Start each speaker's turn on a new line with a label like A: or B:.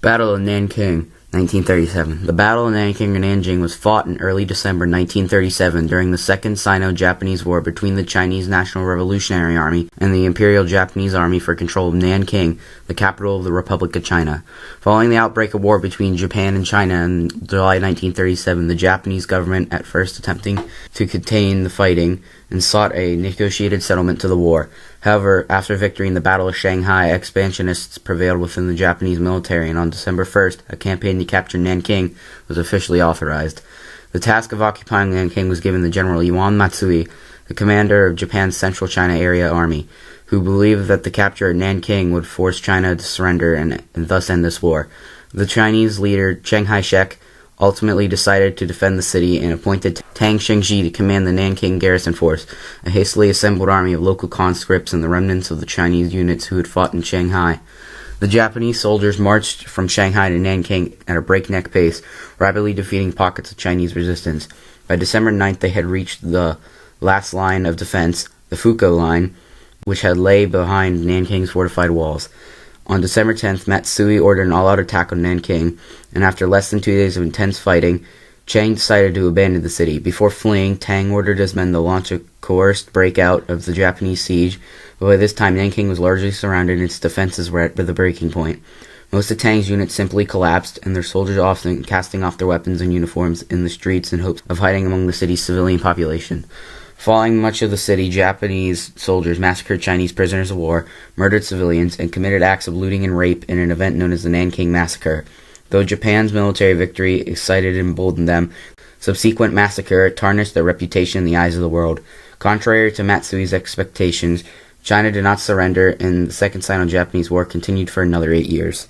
A: Battle of Nanking, 1937. The Battle of Nanking or Nanjing was fought in early December 1937 during the Second Sino-Japanese War between the Chinese National Revolutionary Army and the Imperial Japanese Army for control of Nanking, the capital of the Republic of China. Following the outbreak of war between Japan and China in July 1937, the Japanese government, at first attempting to contain the fighting, and sought a negotiated settlement to the war. However, after victory in the Battle of Shanghai, expansionists prevailed within the Japanese military, and on December 1st, a campaign to capture Nanking was officially authorized. The task of occupying Nanking was given to General Yuan Matsui, the commander of Japan's Central China Area Army, who believed that the capture of Nanking would force China to surrender and thus end this war. The Chinese leader Chiang Kai-shek ultimately decided to defend the city and appointed Tang Shengji to command the Nanking garrison force, a hastily assembled army of local conscripts and the remnants of the Chinese units who had fought in Shanghai. The Japanese soldiers marched from Shanghai to Nanking at a breakneck pace, rapidly defeating pockets of Chinese resistance. By December 9th, they had reached the last line of defense, the Fuko Line, which had lay behind Nanking's fortified walls. On December 10th, Matsui ordered an all-out attack on Nanking, and after less than 2 days of intense fighting, Chiang decided to abandon the city. Before fleeing, Tang ordered his men to launch a coerced breakout of the Japanese siege, but by this time Nanking was largely surrounded and its defenses were at the breaking point. Most of Tang's units simply collapsed, and their soldiers often casting off their weapons and uniforms in the streets in hopes of hiding among the city's civilian population. Following much of the city, Japanese soldiers massacred Chinese prisoners of war, murdered civilians, and committed acts of looting and rape in an event known as the Nanking Massacre. Though Japan's military victory excited and emboldened them, subsequent massacre tarnished their reputation in the eyes of the world. Contrary to Matsui's expectations, China did not surrender, and the Second Sino-Japanese War continued for another 8 years.